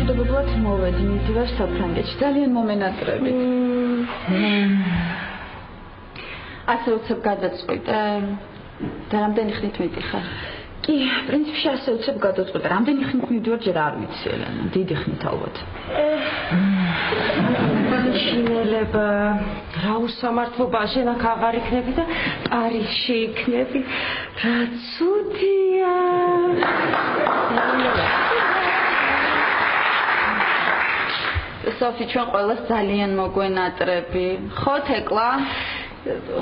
თავდაპირველად მოვედი მიდივარ საფრანგეთში ძალიან მომენატრები ასე უცებ გადაწყვიტე და რამდენი ხნით მიდიხარ კი პრინციპში ასე უცებ გადაწყვიტე რამდენი ხნით მიდივარ ჯერ არ ვიცი ელენა დიდი ხნით ალბათ შინელება რა უსამართლობა შენ აქ აღარ იქნები და პარიზში იქნები რა ცუდია სოფი ჩვენ ყველას ძალიან მოგვენატრები ხო თეკლა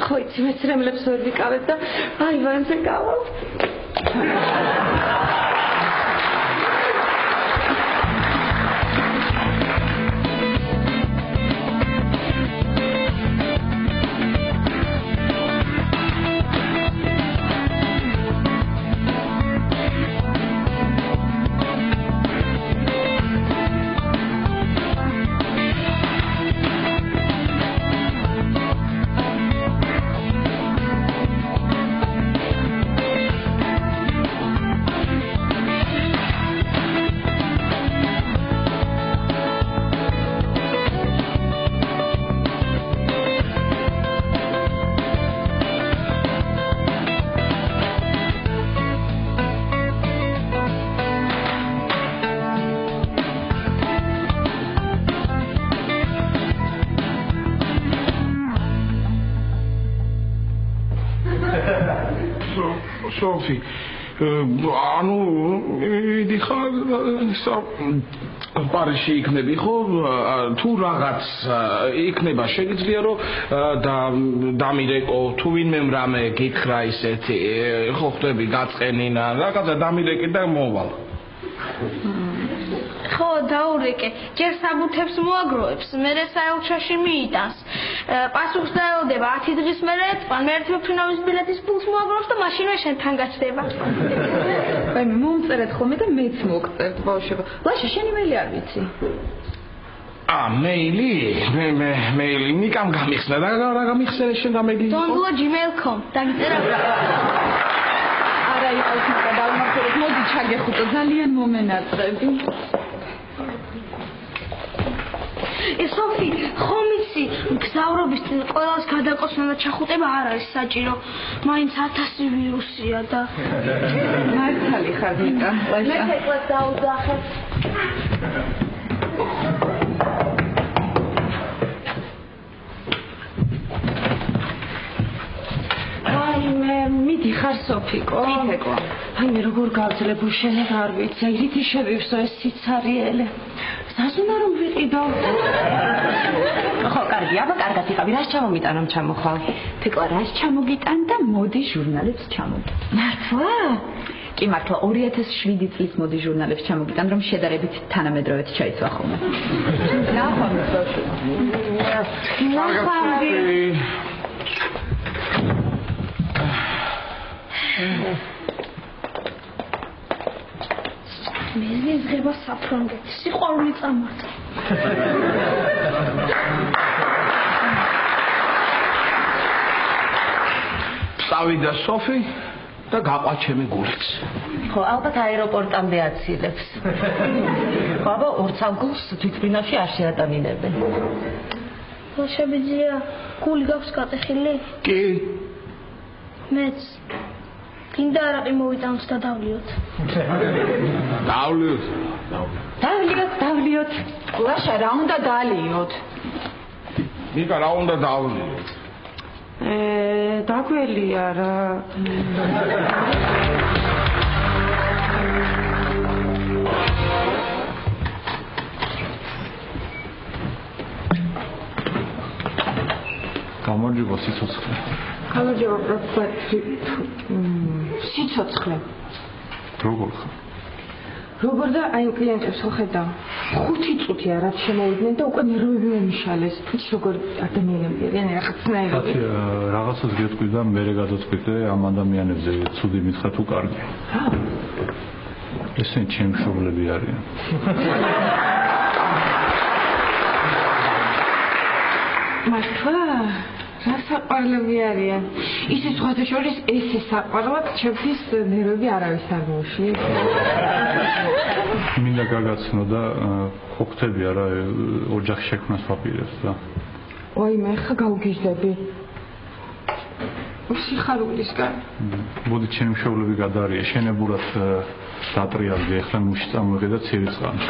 ხო იცი მეც რემლებს ვერ ვიკავებ და აივანზე გავალ Sophie, ანუ მიდიხარ პარიზში იქნები ხო თუ რაღაც იქნება შეგიძლია რომ დამირეკო თუ ვინმე რამე გითხრა ისეთი ხო ხდები გაწყენინა რაღაცა დამირეკე და მოვალ ხო დაურეკე ჯერ საბუთებს მოაგროვებს მერე საელჩოში მიიტანს პასუხს დაელოდება 10 დღის მერე მერტვე ფინალის ბილეთის ფულს მოაგროვებს და მაშინვე შენთან გაჩდება აი მე მომწერეთ ხოლმე და მეც მოგწერთ ბავშვებო ლაშა შენი მეილი არ ვიცი მეილი ნიკამ გამიხსნა და რა გამიხსენე შენ გამეგი donlo@gmail.com დაგიწერა არა ის დავმახსოვრეთ მოდი ჩაგეხუტო ძალიან მომენატრები სოფი ხომ იცი გზავრობის წინ ყველას გადაკოსნა და ჩახუტება არ არის საჭირო მაინც 1000 ვირუსია და მართალი ხარ ნიკა მე თეკლას დაუძახებ მიდიხარ სოფიკო თეკლა აი მე როგორ გავძლებ უშენებ არ ვიცი აი რითი შევივსო ეს სიცარიელე სასუნა რომ ვიყიდო ხო კარგი აბა კარგად იყავი რას ჩამომიტან რომ ჩამოხვალ თეკლა რას ჩამოგიტან და მოდი ჟურნალებს ჩამოგიტან მართლა კი მართლა 2007 წლის მოდი ჟურნალებს ჩამოგიტან რომ შედარებით თანამედროვეც ჩაიცვა ხოლმე ნახვამდი ნახვამდი მე ზღება საფრანგეთი სიყვარული წამართვა წავიდა სოფი და გაყვა ჩემი გულიც ხო ალბათ აეროპორტამდე აცილებს ხო აბა ორცალგულს თვითბინაში არ შეატანინებენ შეგვიძლია გული გაქვს გატეხილი კი მეც კიდე არაყი მოვიტანოთ და დავლიოთ დავლიოთ ლაშა რა უნდა დალიოთ ნიკა რა უნდა დავლიოთ დაგველია რა გამარჯობა სიცოცხლე გამარჯობა სიცოცხლე როგორ ხარ როგორ და აი კლიენტებს ხედავ 5 წუთია რაც შემოვიდნენ და უკვე ნერვები მომიშალეს როგორ ადამიანები არიან რაღაცნაირად რაღაცას გეტყვი და მე გადაწყვიტე ამ ადამიანებზე ცუდი მითხრა თუ კარგი ესენ ჩემი მშობლები არიან მართლა რას საყვარლები არიან. ისე სხვათა შორის ესე საყვარლად ჩემთვის ნერვები არავის არ მოუშლით. მინდა გაგაცნო და ხო ხტები არა ოჯახ შექმნას ვაპირებს და. ой, მე ხა გავგიჟდები. სიხარულისგან. მოდი ჩემი მშობლები გადაარია შენებურად დატრიალდი ახლა მუში წამოიღე და ცივი წყალი.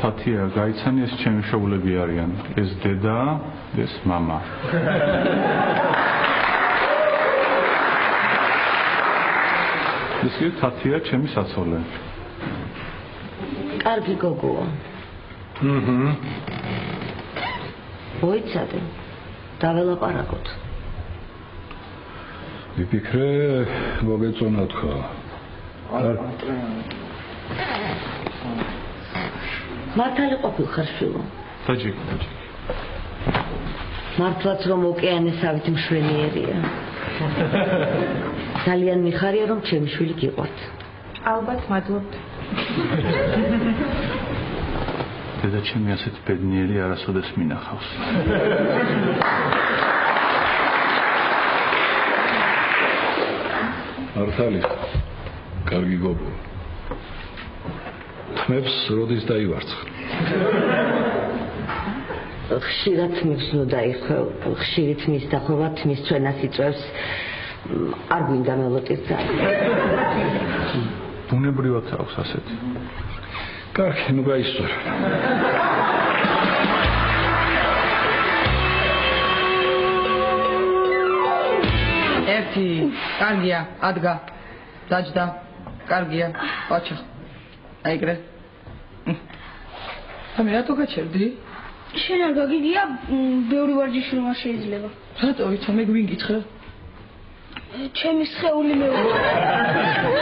თათია გაიცანი ეს ჩემი მშობლები არიან ეს დედა ეს მამა ეს კი თათია ჩემი საცოლე კარგი გოგოა მოიცადე დაველაპარაკოთ ვიფიქრე მოგეწონათ ხო მართალი ყოფილხარ შვილო დაჯიკი მართლაც რომ ოკეანესავით მშვენიერია ძალიან მიხარია რომ ჩემი შვილი გიყვართ ალბათ მადლობთ დედა ჩემი ასეთ ბედნიერი არასოდეს მინახავს მართალი კარგი გოგო თმებს როდის დაივარცხ ხშირად მისნო დაიხო ხშირი თმის დახოვა თმის ჩვენას იწევს არ გვინდა მელოტირდა ბუნებრივად აქვს ასეთი კარგი ნუ გაისწორ ერთი კარგია ადგა დაჯდა კარგია ოჩა აიგრე ამი რატო გაჩერდი შენ არ გაგიგია ბევრი ვარჯიში რომ არ შეიძლება რატო იცი მე გვინკითხე ჩემი სხეული მეუბნება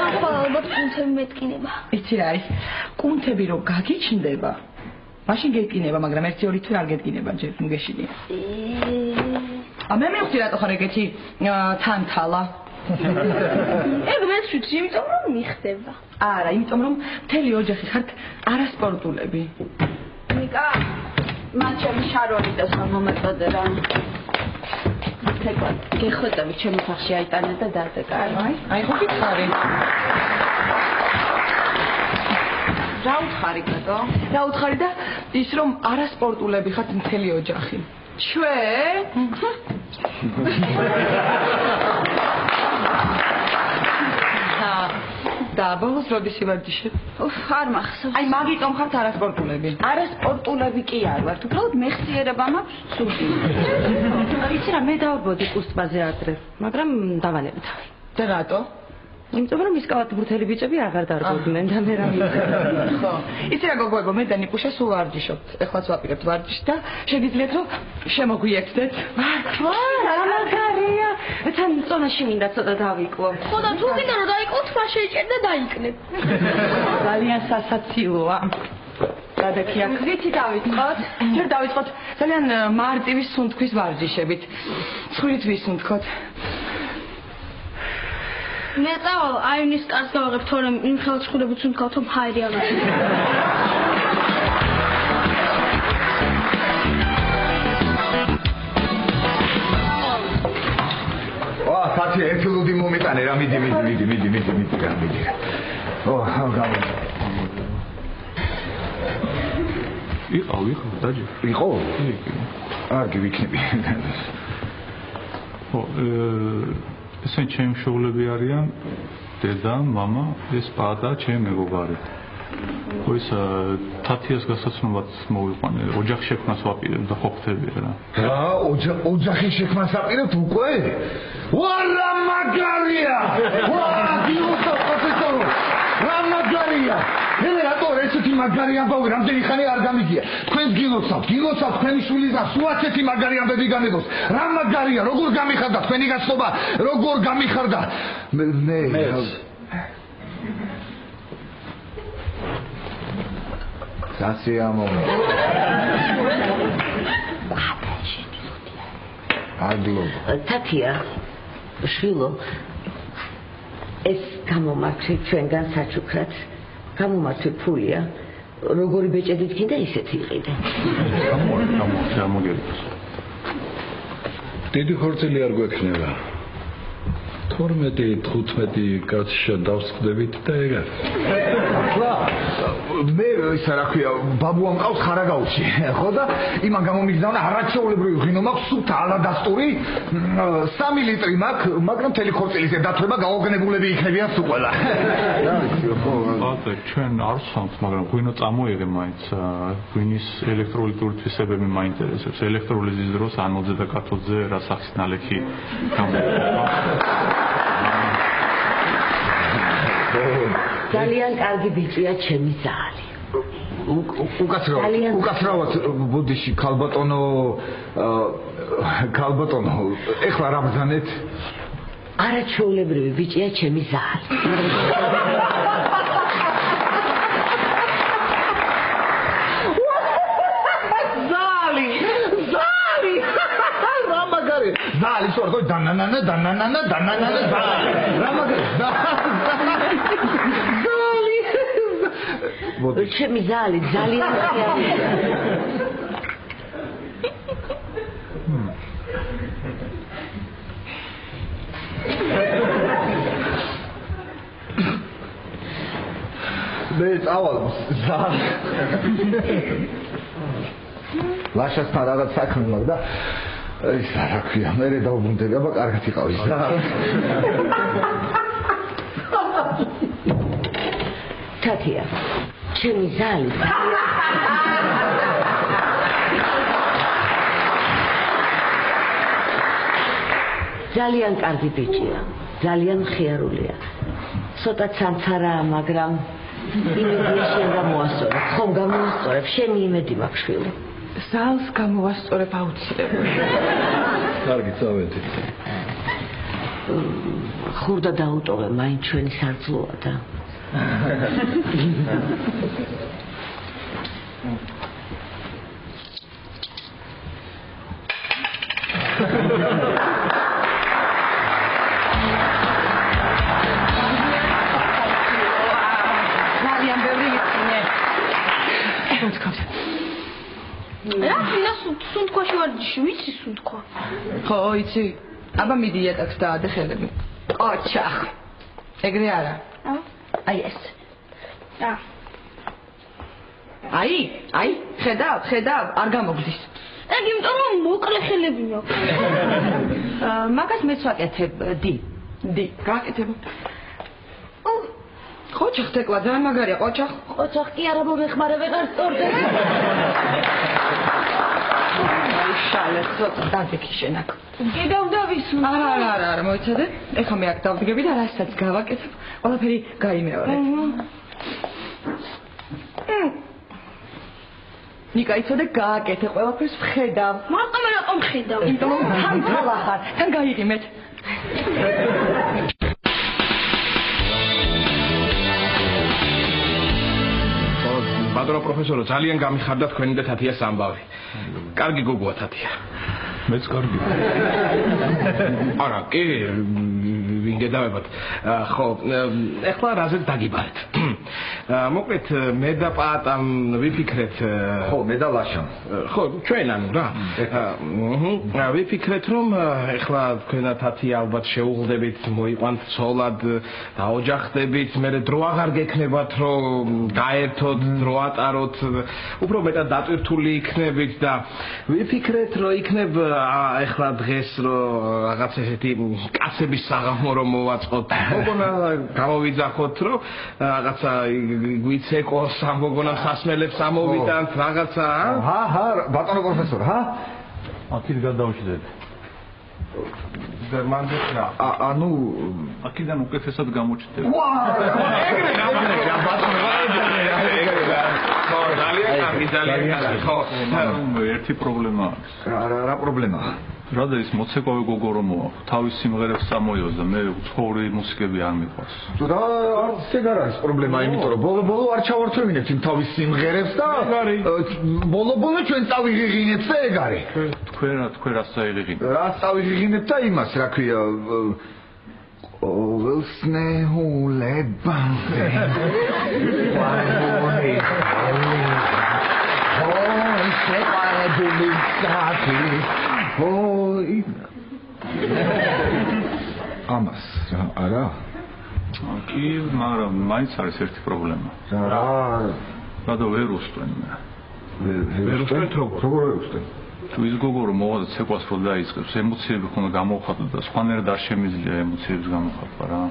ახლა ალბათ კუნთები მეტკინება იცი რა არის კუნთები რომ გაგიჩნდება მაშინ გეტკინება მაგრამ 1-2 თვე არ გეტკინება ჯერ ნუ გეშინია მე მივხვდი რატო ხარ ეგეთი თანთალა ეგ მეცვიცი იმიტომ რომ მიხდება არა იმიტომ რომ მთელი ოჯახი ხართ არასპორტულები ნიკა მან ჩემი შაროლი და მომეწოდე რა თეკვა გეხვეწები ჩემი სახში აიტანე და დადეკა აი ხო გითხარი რა უთხარი კატო რა უთხარი და ის რომ არასპორტულები ხართ მთელი ოჯახი ჩვენ და ბოლოს როდის ივარჯიშებ? არ მახსოვს. აი მაგიტომ ხართ არასპორტულები. არასპორტულები კი არ ვართ, უბრალოდ მეხსიერება მაქვს სული. ვიცი რა, მე დავბოდი კუსტბაზე ადრე, მაგრამ დავანებდი. და რატო? იმიტომ რომ ის კალათბურთელი ბიჭები აღარ დარბოდნენ და მე რა მივიდა. ხო. იცი რა გოგოებო, მე და ნიკუშა სულ ვარჯიშობთ. ეხლაც ვაპირებთ ვარჯიშს და შეგიძლიათ რომ შემოგვიექცეთ. ვა, რა მაგარია. თან წონაში მინდა ცოტა დავიკლო. ხო და თუ გინდა რომ დაიკლოთ, მას შეიჭერდა დაიკნებ. ძალიან სასაცილოა. გადაკია ვიცი დავიწყოთ. ჯერ დავიწყოთ ძალიან მარტივი სუნთქვის ვარჯიშებით. ცხვირით ვისუნთქოთ. მე წავალ აივნის კარს გავაღებ თორემ იმ ხელშეკრულებაც უნდათ რომ ჰაერი აღარ ვა თათი ერთი ლუდი მომიტანე რა მიდი გამიდი გავა იყო დაჯი იყო კარგი ვიქნები ხო ესენ ჩემი მშობლები არიან დედა, მამა, ეს პადა, ჩემი მეგობარი. ხო ის თათიას გასაცნობად მოვიყვანე, ოჯახ შექმნას ვაპირებ და ხო ხტები რა. რა, ოჯახი შექმნას აპირებთ უკვე? ვა რა მაგარია! ვა, გიოსა პროფესორო! რა მაგარია! მე რატო ესეთი მაგარი ამბავი რამდენი ხანი არ გამიგია? თქვენ გილოცავთ, თქვენი შვილი და სულ ასეთი მაგარი ამბები განებოს. რა მაგარია, როგორ გამიხარდა თქვენი გაცნობა, როგორ გამიხარდა? მე სასიამოვნო. ადლო. თათია, შვილო. ეს გამომართვი ჩვენგან საჩუქრად გამომართვი ფულია როგორი ბეჭედით გინდა ისეთი იყიდე გამოგერებს დიდი ხორცელი არ გვექნება 12-15 კაცშა დავსხდებით და ეგარ. ახლა მე ისა რა ქვია ბაბუა მყავს ხარაგაუში. ხო და იმან გამომიგზავნა არაჩვეულებრივი ღვინო მაქვს სუფთა ალადასტური 3 ლიტრი მაქვს, მაგრამ მთელი ხორცელის დათვება გაოგნებულები იქნებიან სულ ყველა. ბატონო, ჩვენ არ ვსვამთ, მაგრამ ღვინო წამოიღე მაინც ღვინის ელექტროლიტური თვისებები მაინტერესებს. ელექტროლიზის დროს ანოდზე და კათოდზე რა სახის ნალექი გამოიყენება? ძალიან კარგი ბიჭია ჩემი ზალი. უკაცრავად ბუდიში ქალბატონო ეხლა რა ბრძანეთ? არაჩვეულებრივი ბიჭია ჩემი ზალი. ზალი სორდო დანანანა ზალი. რა მაგარი ზალი. ჩემი ზალი ძალიან ხიარია. მე წავალ ზალი. ლაშასთან რაღაც საქმე მაქვს და ეს რა ქვია, მე დავბრუნდები, აბა კარგად იყავი რა. თათია, ჩემი ზალი. ძალიან კარგი ბიჭია, ძალიან ხიარულია. ცოტა ცანცარაა, მაგრამ იმედია შენ გამოასწორებ, ხომ გამოასწორებ, შენი იმედი მაქვს შვილი. ზალს გამოვასწორებ აუცილებლად. კარგი, წავედით. ხურდა დაუტოვე, მაინც ჩვენი სარძლოა და. ძალიან ბევრი იწინე. რა ფინა სუნთქვაში ვარ ჯიში, ვიცი სუნთქვა? ხო, იცი. აბა მიდი იატაკს დაადე ხელები. ოჩახ. ეგრე არა. აი ეს. აი, ხედავ, არ გამოგდის. ეგ იმიტომ რომ მოკლე ხელები მაქვს. მაგას მეც ვაკეთებ, დი, გააკეთებ. ყოჩახ თეკლა ძალიან მაგარია, ყოჩახ. ყოჩახ კი არა მომეხმარე ვეღარ სწორდეს. შალე, ცოტა დაგიქი შენაკ. გედავდავის. არა, მოიცადე. ეხლა მე აქ დავდგები და რასაც გავაკეთებ, ყველაფერი გაიმეორე. ნიკა იცოდე გააკეთე, ყველაფერს ვხედავ. მარტო მე რატომ ხედავ? იმიტომ რომ თან გავახარ, თან გაიყიმეთ. ბატონო პროფესორო, ძალიან გამიხარდა თქვენი და თათიას ამბავი. კარგი გოგოა თათია. მეც კარგი. არა, კი, ვინგედავებათ. ხო, ეხლა რაზე დაგიბარეთ? მოკლედ, მე და პაატამ ვიფიქრეთ, ხო, მე და ლაშამ. ხო, ჩვენ ანუ რა. ვიფიქრეთ, რომ ეხლა თქვენა თათია ალბათ შეუღლდებით, მოიყვანთ ცოლად, დაოჯახდებით, მე დრო აღარ გექნებათ, რომ გაერთოთ, დრო ატაროთ, უფრო მეტად დატვირთული იქნებით და ვიფიქრეთ, რომ იქნებ ეხლა დღეს რომ რაღაც ესეთი კაცების საღამო რომ მოვაწყოთ. მოგონა გამოვიძახოთ, რომ რაღაცა გვიცეკოს ამ მოგონა სასმელებს ამოვიტანთ რაღაცა. ჰა, ბატონო პროფესორ, ჰა? აქეთ გადავშიდეთ. გერმანდეს რა. ანუ აქედან უკეთესად გამოჩნდება. ეგრე გამარჯვება ბატონო. ძალიან კარგი. ხო, ერთი პრობლემა აქვს. რა პრობლემაა? რადგან მოცეკვავე გოგო რომ მოაქვს, თავის სიმღერებს წამოიღოს და მე უცხოური მუსიკები არ მიყვარს. და არც ეგ არ არის პრობლემა, იმიტომ რომ ბოლო არ ჩავართვევინებთ იმ თავის სიმღერებს და ბოლო ჩვენ წავიღიღინებთ და ეგ არის. თქვენ რას წაიღიღინებთ? რას წავიღიღინებთ და იმას, რა ქვია, Snehulebanze. Why ამას არა კი მაგრამ მაინც არის ერთი პრობლემა რატო ვერ უსწრენ ვერ უსწრენ როგორ უსწრენ თუ ის გოგო რომ მოვა და ცეკვას რო დაიწყებს ემოციები ხომ გამოვხატო და სხვანაირად არ შემიძლია ემოციებს გამოვხატვა რა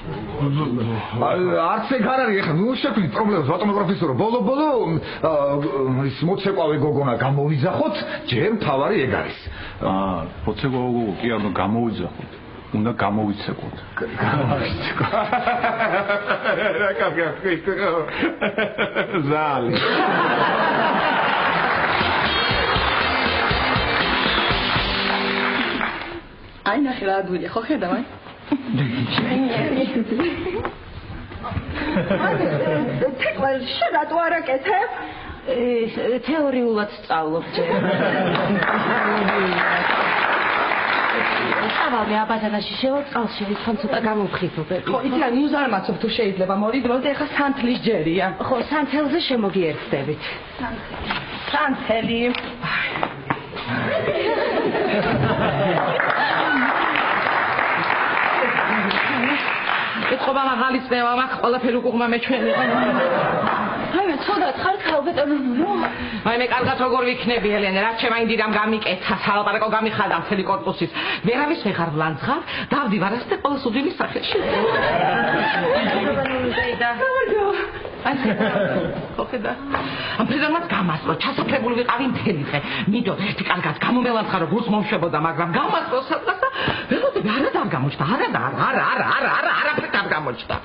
არც ეგ არ არის ეხლა ნუ შექმნით პრობლემას ბატონო პროფესორო ბოლო ის მოცეკვავე გოგონა გამოვიძახოთ ჯერ მთავარი ეგ არის მოცეკვავე გოგო კი არ უნდა გამოვიძახოთ უნდა გამოვიცეკვოთ რა კარგია ზალი აი ნახე რა ადვილია ხო ხედავ აი თეკლა შეგატო არაკეთებ? თეორიულად სწავლობ ჯერ. სავალე აბაზანაში შევწყალში ვიქან ცოტა გამოვხიფობები. ხო, იცი რა ნიუზ არ მაცობ თუ შეიძლება მოვიდროთ და ეხა სანთლის ჯერია. ხო, სანთელზე შემოგიერთდებით. სანთელი. ეთქობა მაღალის ნევა მაქვს ყველაფერი უკუღმა მეჩვენე. აი მე ცოდათ ხარ ქალბატონო. აი მე კარგად როგორ ვიქნები ელენე რა შემაინდირამ გამიკეთა სალაპარაკო გამიხადა მთელი კორპუსის. ვერავის ვეღარ ვლანძღავ დავდივარ ასეთ ყველა სუდილის სახეში. აი ხოხედა ამ ფრიდანაც გამასწრო ჩასაფრებული ვიყავი მთელი დღე მიდო ერთი კარგად გამომელანძღა რომ გულს მომშვებოდა მაგრამ გამასწრო სადღაც და ვეღარ არ გამოჩნდა არა არაფერი გამოჩნდა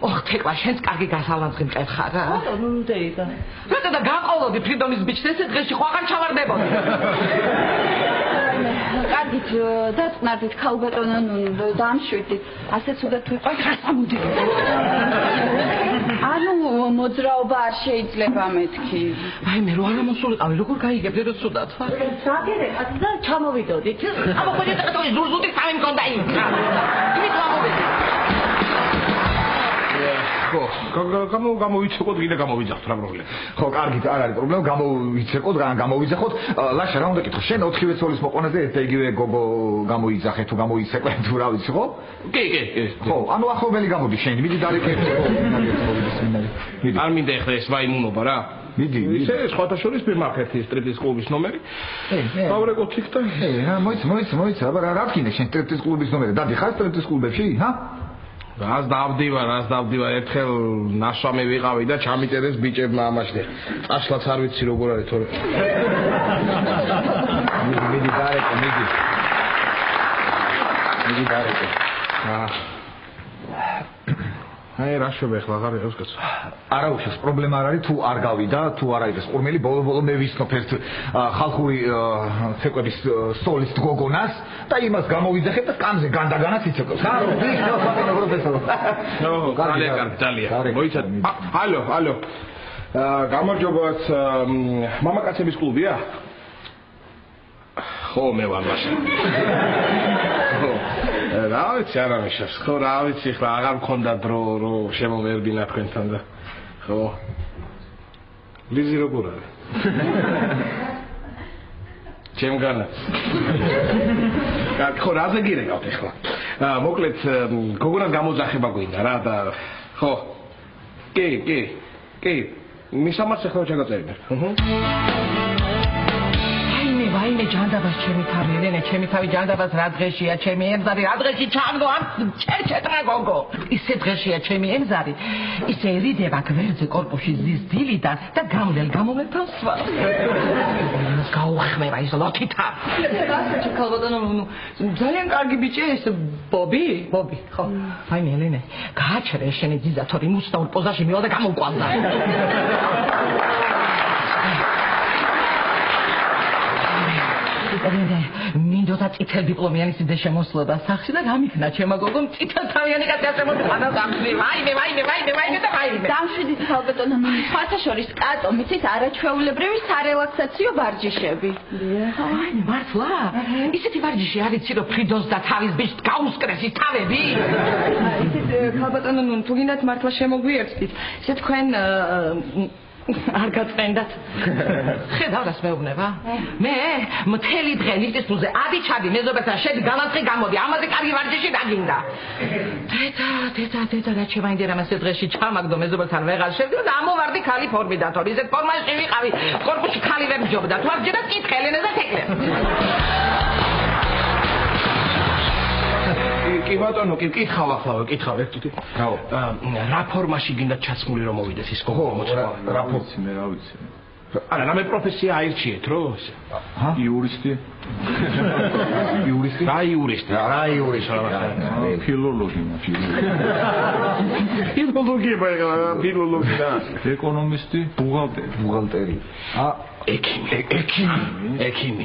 ოხ თეკლა შენც კარგი გასალანძღი მკითხარ რა ნუ დეიდა რატო და გაყოლოდი ფრიდონის ბიჭს ესე დღეში ხო აღარ ჩავარდებოდი კარგით დაწნარდით ქალბატონო ნუ დამშვიდით ასე ცუდად თუ იყო რა სამუდი ანუ მოძრაობა არ შეიძლება მეთქი. აი მე რო არ მოსულიყავი, როგორ გაიგებდი რომ ცუდად ხარ? საგერეკად და ჩამოვიდოდით. აბა ხო დეტყვი ზურზუდი სამი მქონდა იქ. იმით გამოვიდი. ხო, გამოვიცეკვოთ კიდე გამოვიძახთ რა პრობლემა. ხო, კარგით, არ არის პრობლემა, გამოვიცეკვოთ, გამოვიძახოთ. ლაშა რა უნდა კითხო, შენ 4-ვე ცოლის მოყვანაზე ერთ იგივე გოგო გამოიძახე თუ გამოიცეკვე თუ რა ვიცი, ხო? კი. ხო, ანუ ახობელი გამოდი შენ, მიდი დარეკეთე. მიდი. არ მინდა ეხლა ეს ვაიმუნობა რა. მიდი. ისე სხვათა შორის მემარხეთი სტრიპტიზ კლუბის ნომერი. დავრეკოთ იქ და მოიცა, აბა რა გქინე შენ სტრიპტიზ კლუბის ნომერი? დადი ხარ სტრიპტიზ კლუბებში, ჰა? რას დავდივარ, ერთხელ ნაშვამი ვიყავი და ჩამიტერეს ბიჭებმა ამაში. წაშლაც არ ვიცი როგორ არის თორე. მიდი დარეკე, მიდი დარეკე. აი რა შევე ახლა აღარ იყოს კაცო. არა უშავს პრობლემა არ არის თუ არ გავიდა, თუ არ არის ყურმელი, ბოლო მე ვისნობ ერთ ხალხური ცეკვების სოლისტ გოგონას და იმას გამოვიძახებ და კამზე განდაგანაც იცეკვებს. ხარო, ვიქნო პროფესორო. ნო, ძალიან. მოიცად. ალო. გამარჯობათ, მამაკაცების კლუბია? ხო, მე ვარ მაშინ. რა ვიცი არა მიშას ხო რა ვიცი ხლა აღარ მქონდა დრო რომ შემოვერბინა თქვენთან და ხო ლიზი როგორ არის ჩემგანაც ხო რაზე გირეკავთ ახლა მოკლედ გოგონას გამოძახება გვინდა რა და ხო კი მისამართს ახლა ჩაგაწერინე ვაიმე ჯანდაბას ჩემი თავი ელენე ჩემი თავი ჯანდაბას რა დღეშია ჩემი ემზარი რა დღეში ჩაგდო ამ ჩერჩეტრა გოგო ისე დღეშია ჩემი ემზარი ისე ერიდება გვერდზე კორპუსში ზის დილიდან და გამომეთან სვა ეს გაუხმება ის ლოთითა გასაჩი ქალბატონო ძალიან კარგი ბიჭია ეს ბობი ხო ვაიმე ელენე გააჩერე შენი ძიზა თორე მუსტაურ პოზაში მივა და გამოვკვანდა მინდოდა წითელ დიპლომიანი სიძე შემოსლოდა სახში და გამიქნა ჩემო გოგომ წითელ თავიანი კაცი შემოსლოდა სახში. ვაიმე და ვაიმე. დამშვიდით ხალბატონო, სხვათა შორის კატო მიცით არაჩვეულებრივი სარელაქსაციო ვარჯიშები. აი, მართლა? ისეთი ვარჯიში არ იცი რომ ფრიდოს და თავის ბიჭს გაუსკრეს ის თავები? ისეთ ხალბატონო, თუ გინდათ მართლა შემოგვიერთდით. ისე თქვენ არ გაწყენდათ. ხედავ რას მეუბნება? მე მთელი დღე ნისტისულზე ადიჩადი მეზობელთან შედი გამაწყი გამოდი. ამაზე კარგი ვარჯიში დაგინდა. დედა რა შემაინტერა მას დღეში ჩამაგდო მეზობელთან ვეღარ შევდიო და ამოვარდი ქალი ფორმიდან. თორე ისეთ ფორმაში ვიყავი. კორპუსში ქალი ვერ მჯობდა. თუ არ ჯერა კითხე ელენე და თეკლე. კი ბატონო, კითხავ ახლა, კითხავ ერთ თვითი. რა ფორმაში გინდა ჩაცმული რომ მოვიდეს ის გოგო მოწყვა? რა ვიცი მე, რა ვიცი. არა, რამე პროფესია აირჩიეთ, რო? იურისტი. იურისტი? რა იურისტი? რა იურისტი? ფილოლოგი. ფილოლოგი და ეკონომისტი, ბუღალტერი. ექიმი.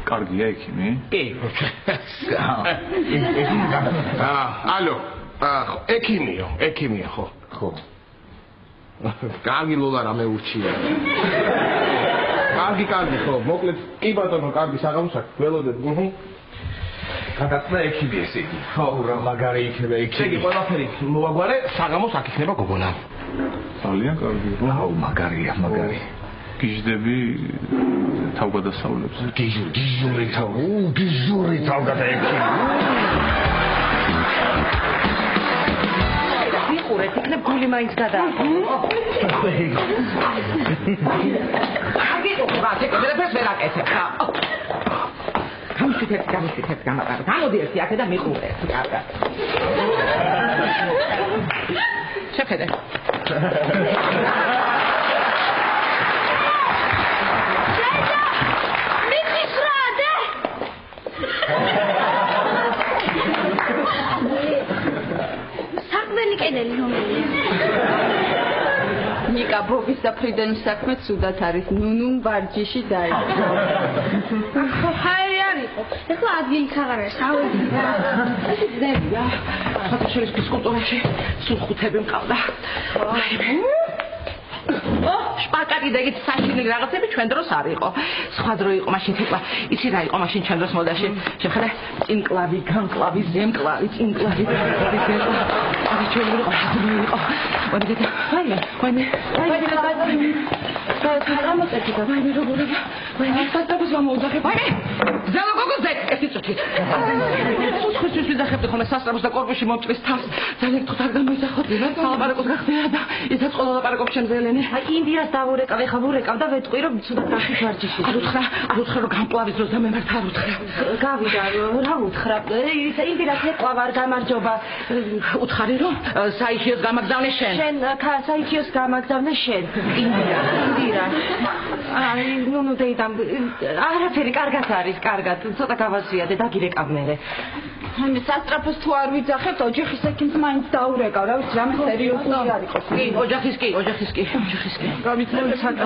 კარგია ექიმი? კი. ალო, ექიმია, ხო. კარგი ლოლა რა მეურჩია. კარგი, ხო, მოკლედ, კი ბატონო, კარგი საღამოს აქვს, ველოდეთ. გადაწყვეტა ექიმი ესე იგი. ხო, რა მაგარი იქნება ექიმი. ესე იგი ყველაფერი მოვაგვარე, საღამოს აქ იქნება გოგონა. ძალიან კარგი. აუ, მაგარია. გიჟდები თავგადასავლებს. გიჟური თავგადა ექიმი. ვიყურეთ, იქნებ გული მაინც გადააყო. რა თქმა ვერ აკეთებ ხა. გამიშთეთ გამაყარა. გამოდი ერთი აქე და მიყურე. კარგად. შეხედე. საქმენი კენელი რომელი? ნიკა ბობის და ფრიდონის საქმე ცუდად არის. ნუნუ ვარჯიში დაიწყო. ჰაერი არ იყო. ეხლა ადგილით აღარ არის. ავედი. ეს ძებია. ფოტოშოვის ფიზკულტურაში სულ ხუთები მყავდა. შპაკატი და იგივე საშინელი რაღაცები ჩვენ დროს არ იყო. სხვა დრო იყო მაშინ თქმა, იცი რა იყო მაშინ ჩვენ დროს მოდაში. შეხედე, წინკლავი, განკლავი, ზემკლავი, წინკლავი, ზემკლავი. აი ჩვენ რო იყო. ვაიდე, ვაიმე. ვაიმე როგორია? ვაიმე, ფასტაბოს მომოუძახე. ვაიმე. ზალო გოგოზე, ერთი წუთი. სულ ვიზახებდი ხოლმე სასწრაფოს და კორპუსში მომწვის თავს. ძალიან თუ არ გამოიძახოდი რა? სალაპარაკოს გახდია და ისაც ყველა ლაპარაკობს ჩემზე ელენე. აი ინდირას დავურეკავ, ეხა ვურეკავ და ვეტყვი რომ ცუდად გახის ვარჯიში. არ უთხრა რომ გამკლავის დროს და მე მართლა არ უთხრა. გავიდა, რა უთხრა? ინდირას ეყვა ვარ გამარჯობა. უთხარი რომ საიქიოს გამაგზავნე შენ. შენ საიქიოს გამაგზავნე შენ. ინდირა. აი ნუ დეიდამ არაფერი კარგად არის, კარგად. ცოტა გავაზრიადე, დაგირეკავ მე. მე სასტრაფოს თუ არ ვიძახებთ, ოჯახის ექიმს მაინც დაურეკავ, რა ვიცი, რამე სერიოზული არ იყოს. კი, ოჯახის კი. გამიწევთ სანტა.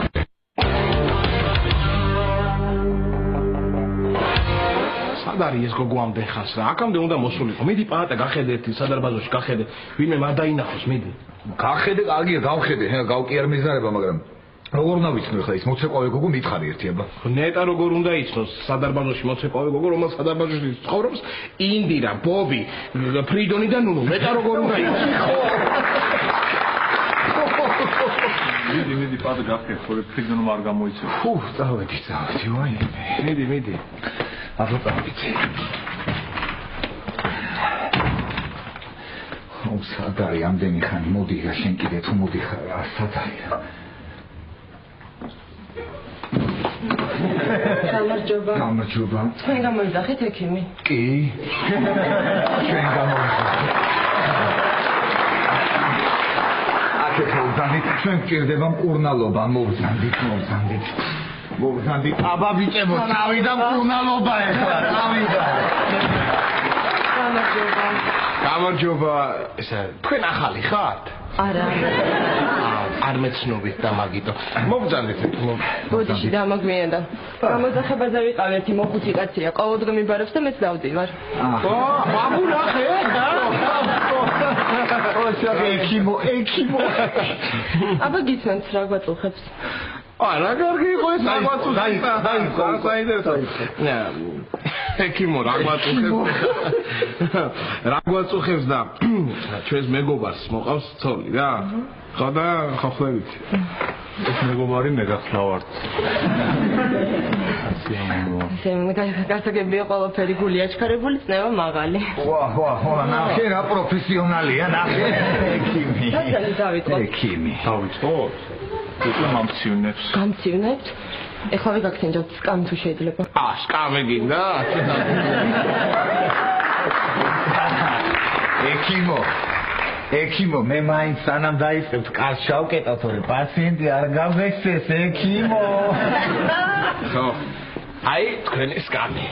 სად არის ეს გოგო ამდე ხანს რა? აქამდე უნდა მოსულიყო. მიდი პაატა გახედე ერთი სადარბაზოში გახედე. ვინმე არ დაინახოს, მიდი. გახედე, კარგია, გავხედე. გავკი არ მიზნარება, მაგრამ როგორ უნდა ვიცნო ხა ის მოცეკვავე გოგო მითხარი ერთიება. ნეტა როგორ უნდა იცნოს სადარბაზოში მოცეკვავე გოგო, რომელიც სადარბაზოში ცხოვრობს? ინდირა, ბობი, ფრიდონი და ნუნუ. ნეტა როგორ უნდა იცნოს? მიდი პაატა გახეთ, ხოლმე ფრიდონმა არ გამოიწევს. წავედი, ვაი. მიდი. აბა წავედი. სად არის ამდენი ხანი მოდი რა შენ კიდე თუ მოდი ხარ სად არის გამარჯობა თქვენ გამოიძახეთ ექიმი კი ჩვენ გამოიძახეთ აკეთებდით ჩვენ გჭირდება მკურნალობა მოვზანდით აბა ბიჭებო წავიდა მკურნალობა ეხლა წავიდა გამარჯობა, ესა თქვენ ახალი ხართ? არა. არ მეცნობით და მაგიტო. მოგძანეთ. ბოდიში დამაგვიანდა. გამოძახებაზე ვიყავ ერთი მოხუცი კაცია. ყოველდღე მიბარებს და მეც დავდივარ. მამულახე? ექიმო. აბა გიცნით რა გვაწუხებს? რა კარგი იყო ეს ექიმო რა გვაწუხებს და ჩვენს მეგობარს მოყავს ცოლი რა ხო და ხოხლებით ეს მეგობარი მე გახლავართ გასაგებია ყველაფერი გული აჩქარებული წნევა მაღალი ვა ნახე რა პროფესიონალია ნახე ექიმი ექიმი დავიწყოთ გამცივნებს. გამცივნებთ? ეხლა ვიგაქცენჯობთ სკამი თუ შეიძლება. სკამი გინდა? ექიმო, მე მაინც სანამ დაიწყებთ კარს შავკეტავ, თორე პაციენტი არ გამვექცეს, ექიმო. ხო. აი, თქვენი სკამი.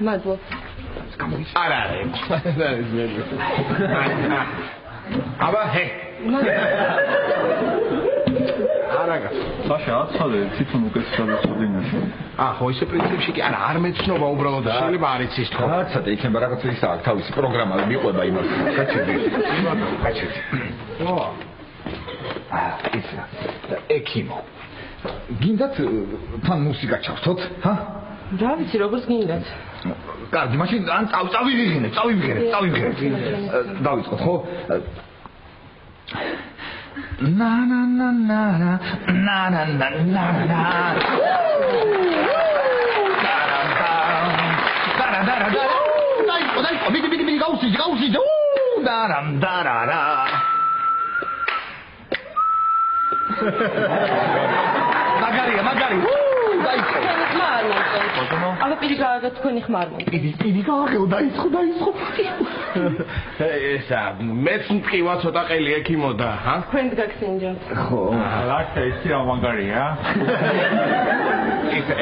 მადლობა. სკამი. არა. აბა, ჰე. არაგა. საშა, აცადე, თვითონ უკეთესად ვიხსენებ. ხო, ისე პრინციპში კი არა, არ მეცნობა უბრალოდ შეიძლება არ იცის თქო. აცადე, იქნება რაღაცა ის აქვს, თავისი პროგრამა მიყვება იმას. გაჩერდი. იცი. ექიმო. გინდათ თან მუსიკა ჩავთოთ, ჰა? რა ვიცი, როგორც გინდათ. კარგი, მაშინ ან წავიღინებ. დავიწყოთ, ხო? Na na na na na na na na na na. Dai, midi gausi. Daram darara. Magari. Dai. აბა პირი გააგა თქვენი ხმარმა. პირი გააგეო დაიწყო. ესა მეც მტკივა ცოტა ყელი ექიმო და ჰა? თქვენ გაგცინჯოთ. ხო. ლაშა ისი ამაგარია.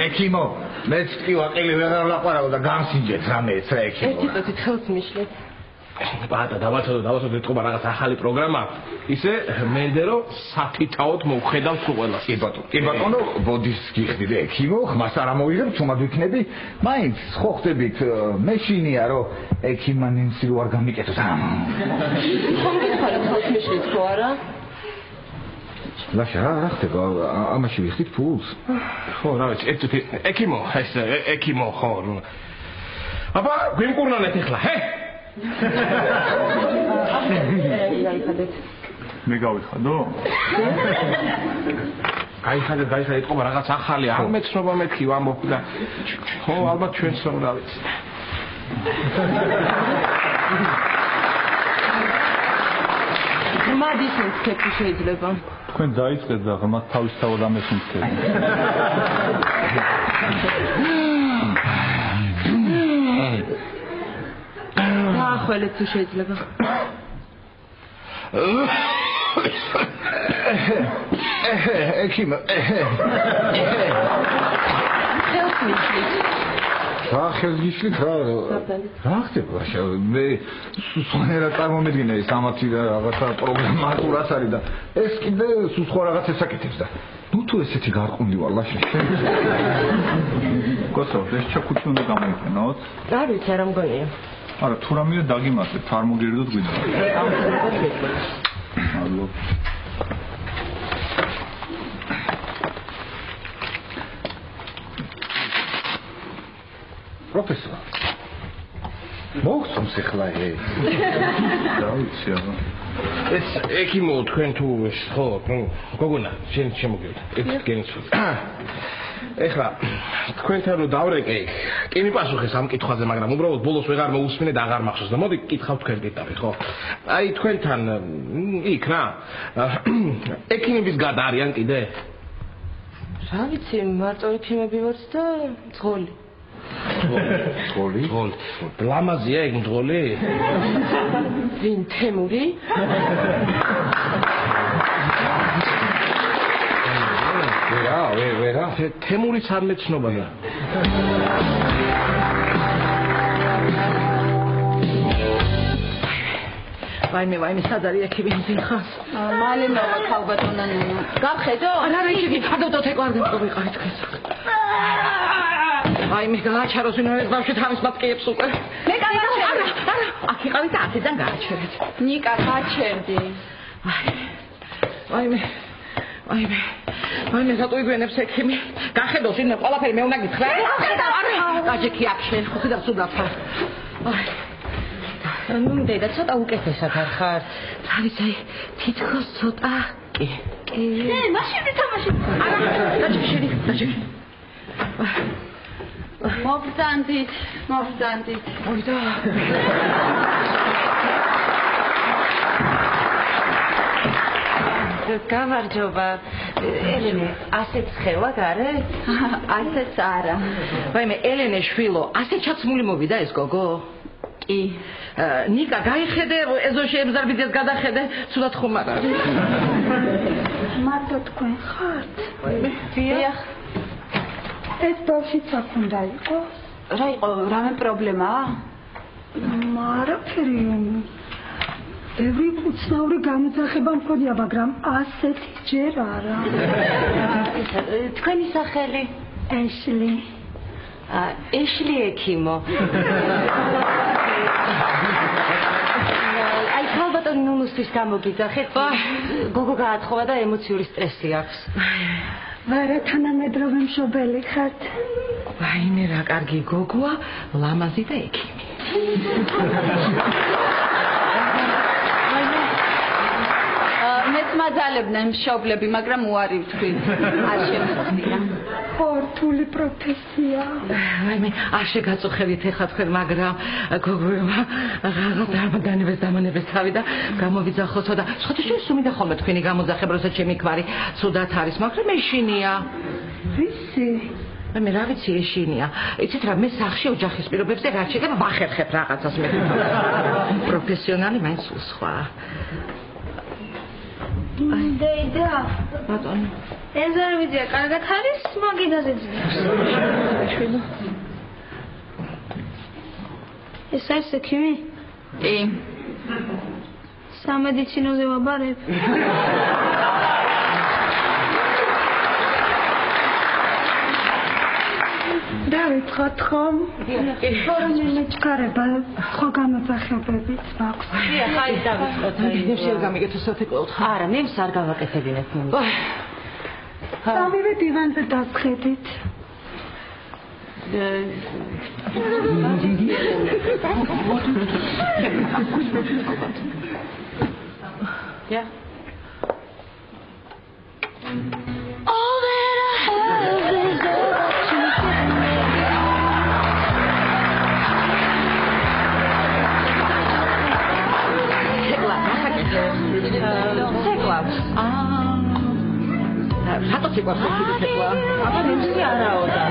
ექიმო, მეც მტკივა ყელი ვეღარ ლაყარავ და გამსინჯეთ რამეც რა ექიმო. ერთი წუთით ხელს მიშლეთ. ბატა დავაცოდოთ ეთქობა რაღაც ახალი პროგრამა ისე მენდე რომ საფითაოდ მოვხედავ სულ ყველას კი ბატონო ბოდის გიხდით ექიმო ხმას არ ამოვიღებ თუმად ვიქნები მაინც ხო ხდებით მეშინია რომ ექიმმა ნინსი რო არ გამიკეთოს ხომ გითხარით ხელს მიშლით ხო არა ლაშა რა ხდება ამაში ვიხდით ფულს ხო რა ვიცი ექიმო ეს ექიმო ხო აბა გვიმკურნანეთ ახლა ჰე მე გავიხადო? გაიხადეთ ყობა რაღაც ახალი არ მეცნობა მეთქი ვამბობ და ხო ალბათ ჩვენს რა ვიცი მადის მეთქი შეიძლება თქვენ დაიწყეთ და ღმათ თავისთავად ამას მეთქი ახველეთ თუ შეიძლება ექიმ ხელს მიშლით რა ხელს გიშლით რა ხდება მე სუსხანერა წარმომედგინე ეს ამათი რაღაცა პროგრამატურაც არის და ეს კიდე სუსხო რაღაცას აკეთებს და ნუ თუ ესეთი გარყვნილი ვარ ლაშა გოსო ეს ჩაკუჩი უნდა გამოიყენოთ არ ვიცი რა მგონია არა თუ რამეა დაგიმართებთ არ მოგერიდოთ გვინდა მადლობა პროფესორ მოგწონს ახლა დავიცი აბა ეს ექიმო თქვენ თუ ხო გოგონა შენ შემოგივიდა ეს გენცო ეხლა თქვენთან რო დავრეკე კი მიპასუხეს ამ კითხვაზე მაგრამ უბრალოდ ბოლოს ვეღარ მოусმინე და აღარ მახსოვს და მოდი კითხავ თქვენ გეტყვით ხო აი თქვენთან იქ რა ექიმების გარდა არიან კიდე რა ვიცი მარტო ექიმები ვართ და ძღოლი ძღოლი ლამაზია ეგ ძღოლი ვინ თემური ვერა თემურიც არ მეცნობა და ვაიმე, სად არის ექიმი მძინხავს? მალე მოვა ქალბატონა ნუნა. გავხედო? არა, იგი ფადოთ ეკوارდენ ყოვიყავით ეს. ვაიმე, გააჩაროს ვინმე ბავშვი თავის მატკიებს უკვე. მე გააჩერე. არა, აქ იყავით და აქედან გააჩერეთ. ნიკა გაჩერდი. ვაიმე, რატო იგვენებს ექიმი? გახედოს ვინმე ყველაფერი მე უნდა გითხრა? არა, გაჯექი აქ შენ, ხედავ სულაც ხარ. ნუ დედა ცოტა უკეთესად არ ხარ? არის აი თითქოს ცოტა კი. მაშინ თამაში. არა, დაჯექი. მოგზანდით. მოიდა. გამარჯობა. ელენე, ასეც ხევა გარე? ასეც არა. ვაიმე, ელენე შვილო, ასე ჩაცმული მოვიდა ეს გოგო? კი. ნიკა, გაიხედე, ეზოში ემზარბიძეს გადახედე, ცუდად ხომ არ არის. მარტო თქვენ ხართ? დიახ. ეს ბავშვი საქონდა იყო? რა იყო, რამე პრობლემაა? არაფერი. ბევრი უცნაური გამოძახება მქონია, მაგრამ ასეთი ჯერ არა. თქვენი სახელი? ეშლი. ეშლი ექიმო. აი ქალბატონი ნუნუსთვის გამოგიძახეთ. გოგო გაათხოვა და ემოციური სტრესი აქვს. ვარა თანამედროვე მშობელი ხართ? ვაიმე, რა კარგი გოგოა, ლამაზი და ექიმი. მეც მაძალებდნენ მშობლები, მაგრამ უარი ვთქვი. არ შემიძლია. რთული პროფესია. ვაიმე, არ შეგაწუხებით ეხლა თქვენ, მაგრამ გოგოებმა რაღაც დამანებეს თავი და გამოვიძახოთო და სხვათა სუმიდა ხოლმე თქვენი გამოძახება, როცა ჩემი კვარი ცუდად არის, მაგრამ ეშინია. ვისი? მე რა ვიცი ეშინია. იცით რა, მე სახში ოჯახის პირობებზე რა შეიძლება ვახერხებ რაღაცას მე. პროფესიონალი მაინც სხვა. დედა. ბატონო. ეზერვიძია კარგად არის, მაგიდაზე ძნობს. ეს არის ექიმი? კი. სამედიცინოზე ვაბარებ. დავიწყოთ ხომ? ფორმული ჩქარება, ხო გამოძახებებით მაქვს. ხაი დავიწყოთ. ნებს შევ გამიგეთო სათეკლოდ. არა, ნემს არ გავაკეთებინეთ ნუ. სამივე დივანზე დასხედით. Ja. რატო ცეკვავს ეს ცეკვა? აბა ნემსი არაო და.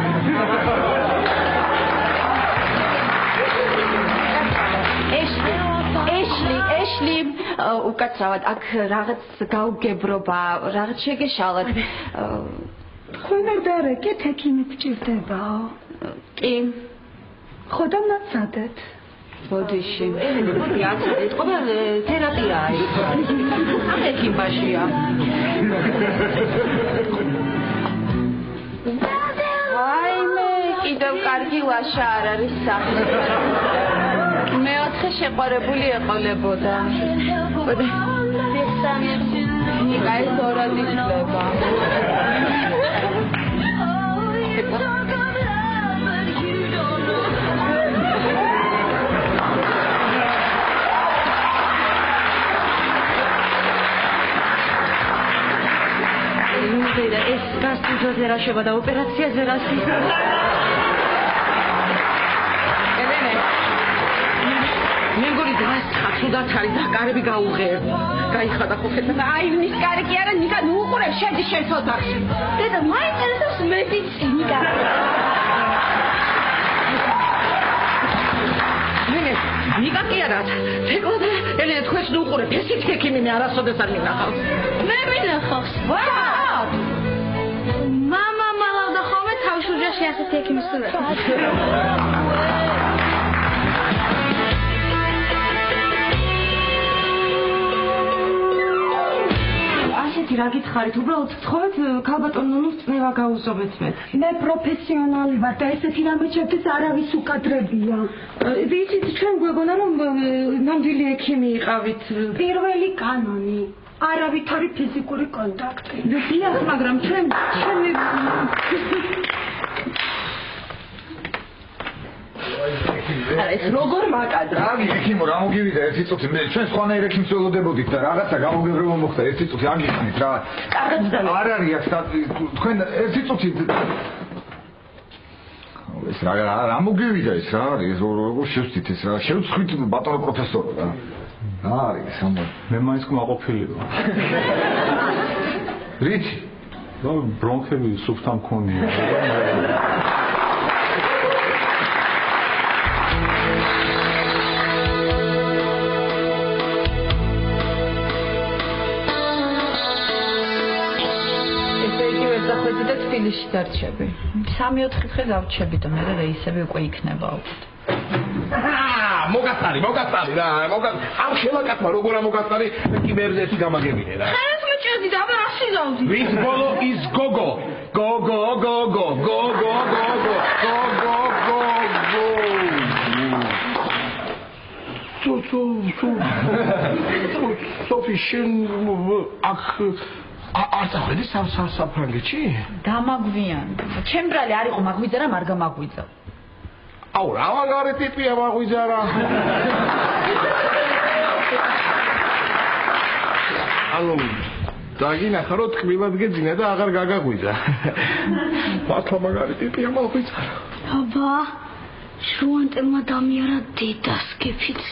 ეშლი, უკაცრავად, აქ რაღაც გაუგებრობა, რაღაც შეგეშალათ. თქვენ არ დარეკეთ, ექიმი გჭირდებაო? კი. ხოდა ნაცადეთ. ბოდიში. მოდი აცადეთ, ყოველ თერაპია არის. ამ ექიმაშია. ვაიმე, კიდევ კარგი ლაშა არ არის სახლი. მეოთხე შეყვარებული ეყოლებოდა. ნიკა ეს ორად იცლება. და ეს გასტრიტოზე რა შევა და ოპერაციაზე რა შევა. ელენე. მე მგონი დასხა თუდად არის და კარები გაუღებ. გაიხადა ხო ხედა. აი მის კარი კი არა, ნიკა ნუ უყურებ, შედი შენ ოთახში. დედა, მაინტერესებს მედიცინა. ნიკა კი არა. თეკლოდ ელენე თქვენს ნუ უყურებ, ესეც ექიმი მე არასოდეს არ მინახავს. მე მინახავს. ვა! მამა მალავდა ხოლმე თავის ოჯახში ასეთი ექიმის სურათი. რა გითხარით, უბრალოდ თხოვეთ ქალბატონ ნუნუს წნევა გაუზომეთ მე. მე პროფესიონალი ვარ და ესეთი რამე ჩემთვის არავის უკადრებია. ვიცით, ჩვენ გვეგონა რომ ნამდვილი ექიმი იყავით. პირველი კანონი. არავითარი ფიზიკური კონტაქტი. დიახ, მაგრამ ჩვენ ეს როგორ მაკადრა? აგი ექიმო, რა მოგივიდა ერთი წუთი. მე ჩვენ სხვანაირ ექიმს ველოდებოდით და რაღაცა გამოგებრება მოხდა ერთი წუთი აგიხსნით რა. კარგად ვსწავლე. არ არის აქ თქვენ ერთი წუთი ეს რა მოგივიდა ეს რა არის როგორ შევწით ეს რა შევწხვით ბატონო პროფესორო რა. არის სამო მე მაინც კმაყოფილი ვარ. რითი? და ბრონქები სუფთა მქონია. და თბილისში დარჩები. 3-4 დღე დავრჩები და მე რეისები უკვე იქნება ალბათ. მოგაწარი რა, ამ შევაკათმა როგორ ამოგაწარი კიბერზეთი გამაგებინე რა. ხერს მეჭედი და აბა რა სიზავდი? ვის ბოლო ის გოგო. სოფი შენ აქ არ წახვედი საფრანგეთში? დამაგვიან. ჩემ ბრალი არ იყო მაგვიძა რა, არ გამაგვიძა. აუ რა მაგარი ტიპია მაგვიძა რა. ანუ დაგინახა რომ თქმილად გეძინა და აღარ გაგაგვიძა. მართლა მაგარი ტიპია მაგვიძა რა. აბა შუანტელმა დამიარა დედას კეფიც.